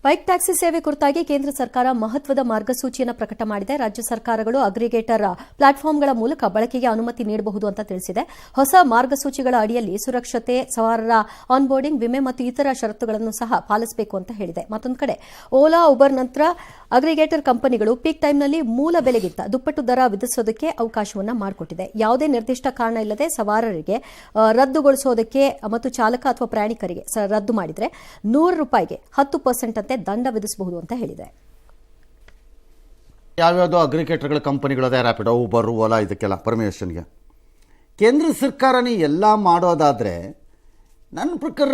Bike taxi ಸೇವೆ ಕುರಿತಾಗಿ ಕೇಂದ್ರ ಸರ್ಕಾರ ಮಹತ್ವದ ಮಾರ್ಗಸೂಚಿಯನ್ನು ಪ್ರಕಟ ಮಾಡಿದೆ. ರಾಜ್ಯ ಸರ್ಕಾರಗಳು ಅಗ್ರಿಗೇಟರ್ ಪ್ಲಾಟ್ಫಾರ್ಮ್ಗಳ ಮೂಲಕ ಬಳಕೆಗೆ ಅನುಮತಿ ನೀಡಬಹುದು ಅಂತ ತಿಳಿಸಿದೆ. ಹೊಸ ಮಾರ್ಗಸೂಚಿಗಳ ಅಡಿಯಲ್ಲಿ ಸುರಕ್ಷತೆ, ಸವಾರರ ಆನ್ಬೋರ್ಡಿಂಗ್, ವಿಮೆ ಮತ್ತು ಇತರ ಷರತ್ತುಗಳನ್ನು ಸಹ ಪಾಲಿಸಬೇಕು ಅಂತ ಹೇಳಿದೆ. ಮತ್ತೊಂದು ಕಡೆ ಓಲಾ, ಉಬರ್ ನಂತರ ಅಗ್ರಿಗೇಟರ್ ಕಂಪನಿಗಳು ಪೀಕ್ ಟೈಮ್ನಲ್ಲಿ ಮೂಲ ಬೆಲೆಗಿಂತ ದುಪ್ಪಟ್ಟು ದರ ವಿಧಿಸೋದಕ್ಕೆ ಅವಕಾಶವನ್ನು ಮಾಡಿಕೊಟ್ಟಿದೆ. ಯಾವುದೇ ನಿರ್ದಿಷ್ಟ ಕಾರಣ ಇಲ್ಲದೆ ಸವಾರರಿಗೆ ರದ್ದುಗೊಳಿಸೋದಕ್ಕೆ ಮತ್ತು ಚಾಲಕ ಅಥವಾ ಪ್ರಯಾಣಿಕರಿಗೆ ರದ್ದು ಮಾಡಿದರೆ ₹100 10% ಅಂತೆ ದಂಡ ವಿಧಿಸಬಹುದು ಅಂತ ಹೇಳಿದೆ. ಯಾವ್ಯಾವುದೋ ಅಗ್ರಿಗೇಟರ್ಗಳ ಕಂಪನಿಗಳದೇ ರ್ಯಾಪಿಡೋ, ಉಬರ್, ಓಲಾ ಇದಕ್ಕೆಲ್ಲ ಪರ್ಮಿಷನ್ಗೆ ಕೇಂದ್ರ ಸರ್ಕಾರನೇ ಎಲ್ಲ ಮಾಡೋದಾದರೆ ನನ್ನ ಪ್ರಕಾರ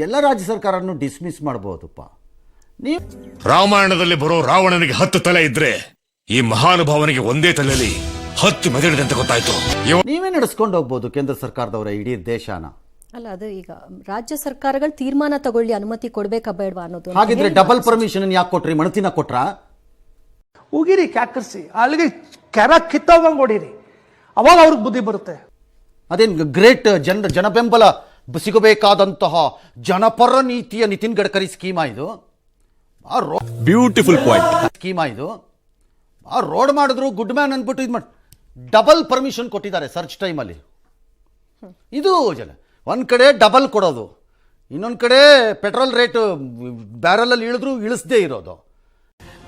ಎಲ್ಲ ರಾಜ್ಯ ಸರ್ಕಾರನೂ ಡಿಸ್ಮಿಸ್ ಮಾಡ್ಬೋದಪ್ಪ. ನೀವು ರಾಮಾಯಣದಲ್ಲಿ ಬರೋ ರಾವಣನಿಗೆ 10 ತಲೆ ಇದ್ರೆ ಈ ಮಹಾನುಭಾವನಿಗೆ ಒಂದೇ ತಲೆಯಲ್ಲಿ 10 ಮೆದುಳಿದೆ ಅಂತ ಗೊತ್ತಾಯ್ತು. ನೀವೇ ನಡೆಸ್ಕೊಂಡು ಹೋಗ್ಬೋದು ಕೇಂದ್ರ ಸರ್ಕಾರದವರ ಇಡೀ ದೇಶನ. ಅಲ್ಲ, ಅದು ಈಗ ರಾಜ್ಯ ಸರ್ಕಾರಗಳು ತೀರ್ಮಾನ ತಗೊಳ್ಳಿ, ಅನುಮತಿ ಕೊಡ್ಬೇಕಾ ಬೇಡವಾ ಅನ್ನೋದು. ಹಾಗಿದ್ರೆ ಡಬಲ್ ಪರ್ಮಿಷನ್ ಯಾಕೆ ಕೊಟ್ರಿ? ಮಣತಿನ ಕೊಟ್ರ? ಉಗಿರಿ, ಕ್ಯಾಕರ್ಸಿ, ಅಲ್ಲಿಗೆ ಕೆರ ಕಿತ್ತೋಗಂಗ್ ಹೊಡೀರಿ, ಅವಾಗ ಅವ್ರಿಗೆ ಬುದ್ಧಿ ಬರುತ್ತೆ. ಅದೇನು ಗ್ರೇಟ್ ಜನಬೆಂಬಲ ಸಿಗಬೇಕಾದಂತಹ ಜನಪರ ನೀತಿಯ ನಿತಿನ್ ಗಡ್ಕರಿ ಸ್ಕೀಮಾ ಇದು? ಬ್ಯೂಟಿಫುಲ್ ಪಾಯಿಂಟ್ ಸ್ಕೀಮಾ ಇದು. ಆ ರೋಡ್ ಮಾಡಿದ್ರು ಗುಡ್ ಮ್ಯಾನ್ ಅಂದ್ಬಿಟ್ಟು ಇದು ಮಾಡಿ ಡಬಲ್ ಪರ್ಮಿಷನ್ ಕೊಟ್ಟಿದ್ದಾರೆ ಸರ್ಚ್ ಟೈಮಲ್ಲಿ. ಇದು ಜನ ಒಂದು ಕಡೆ ಡಬಲ್ ಕೊಡೋದು, ಇನ್ನೊಂದು ಕಡೆ ಪೆಟ್ರೋಲ್ ರೇಟ್ ಬ್ಯಾರಲಲ್ಲಿ ಇಳಿದ್ರು ಇಳಿಸದೇ ಇರೋದು.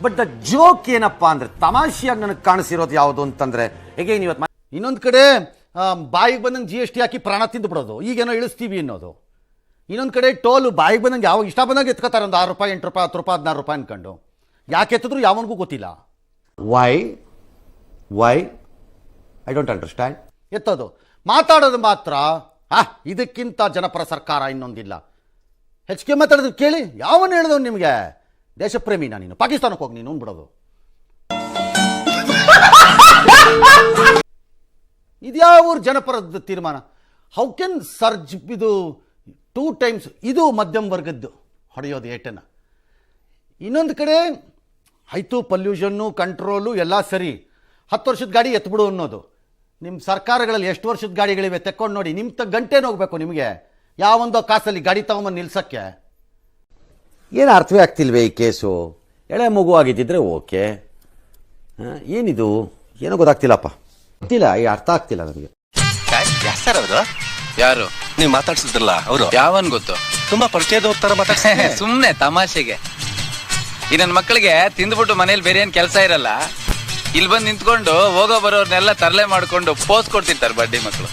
ಬಟ್ ದ ಜೋಕ್ ಏನಪ್ಪ ಅಂದರೆ, ತಮಾಷೆಯಾಗಿ ನನಗೆ ಕಾಣಿಸಿರೋದು ಯಾವುದು ಅಂತಂದರೆ, ಹೇಗೆ ಇವತ್ತು ಇನ್ನೊಂದು ಕಡೆ ಬಾಯಿಗೆ ಬಂದಂಗೆ GST ಹಾಕಿ ಪ್ರಾಣ ತಿಂದು ಬಿಡೋದು, ಈಗೇನೋ ಇಳಿಸ್ತೀವಿ ಅನ್ನೋದು. ಇನ್ನೊಂದು ಕಡೆ ಟೋಲು ಬಾಯಿಗೆ ಬಂದಂಗೆ ಯಾವಾಗ ಇಷ್ಟ ಬಂದಂಗೆ ಎತ್ಕೋತಾರೆ, ಒಂದು ₹6, ₹8, ₹10, ₹16 ಅನ್ಕೊಂಡು. ಯಾಕೆ ಎತ್ತಿದ್ರು ಯಾವನಿಗೂ ಗೊತ್ತಿಲ್ಲ. Why I don't understand. ಎತ್ತೋದು, ಮಾತಾಡೋದು ಮಾತ್ರ ಇದಕ್ಕಿಂತ ಜನಪರ ಸರ್ಕಾರ ಇನ್ನೊಂದಿಲ್ಲ. ಹೆಚ್ಚಿಗೆ ಮಾತಾಡೋದು ಕೇಳಿ, ಯಾವನು ಹೇಳಿದವ್ ನಿಮಗೆ ದೇಶಪ್ರೇಮಿನ? ನೀನು ಪಾಕಿಸ್ತಾನಕ್ಕೆ ಹೋಗಿ ನೀನು ಬಿಡೋದು. ಇದ್ಯಾವ ಜನಪರದ ತೀರ್ಮಾನ? ಹೌ ಕ್ಯಾನ್ ಸರ್ಜ್ ಇದು 2 times ಇದು ಮಧ್ಯಮ ವರ್ಗದ್ದು ಹೊಡೆಯೋದು ಏಟನ್ನು. ಇನ್ನೊಂದು ಕಡೆ ಆಯಿತು ಪೊಲ್ಯೂಷನ್ನು, ಕಂಟ್ರೋಲು ಎಲ್ಲ ಸರಿ, 10 ವರ್ಷದ ಗಾಡಿ ಎತ್ಬಿಡು ಅನ್ನೋದು. ನಿಮ್ಮ ಸರ್ಕಾರಗಳಲ್ಲಿ ಎಷ್ಟು ವರ್ಷದ ಗಾಡಿಗಳಿವೆ ತೆಕ್ಕೊಂಡು ನೋಡಿ. ನಿಮ್ಮ ಗಂಟೆನ ಹೋಗ್ಬೇಕು ನಿಮಗೆ ಯಾವೊಂದೋ ಕಾಸಲ್ಲಿ ಗಾಡಿ ತಗೊಂಬಂದು ನಿಲ್ಸಕ್ಕೆ. ಏನು ಅರ್ಥವೇ ಆಗ್ತಿಲ್ವೇ ಈ ಕೇಸು? ಎಳೆ ಮಗು ಆಗಿದ್ದಿದ್ರೆ ಓಕೆ, ಏನಿದು ಏನೋ ಗೊತ್ತಾಗ್ತಿಲ್ಲಪ್ಪ, ಗೊತ್ತಿಲ್ಲ, ಈ ಅರ್ಥ ಆಗ್ತಿಲ್ಲ ನನಗೆ. ಯಾರು ನೀವು ಮಾತಾಡ್ಸಿದ್ರಲ್ಲ ಅವರು? ಯಾವನ್ ಗೊತ್ತು? ತುಂಬಾ ಪರಿಚಯದವ್ರ ತರ ಮಾತಾಡ್ತಾರೆ. ಸುಮ್ನೆ ತಮಾಷೆಗೆ. ಈ ನನ್ನ ಮಕ್ಕಳಿಗೆ ತಿಂದ್ಬಿಟ್ಟು ಮನೇಲಿ ಬೇರೆ ಏನ್ ಕೆಲಸ ಇರಲ್ಲ, ಇಲ್ಲಿ ಬಂದು ನಿಂತ್ಕೊಂಡು ಹೋಗೋ ಬರೋರ್ನೆಲ್ಲ ತರಲೆ ಮಾಡ್ಕೊಂಡು ಪೋಸ್ ಕೊಡ್ತಿರ್ತಾರೆ ಬಡ್ಡಿ ಮಕ್ಕಳು.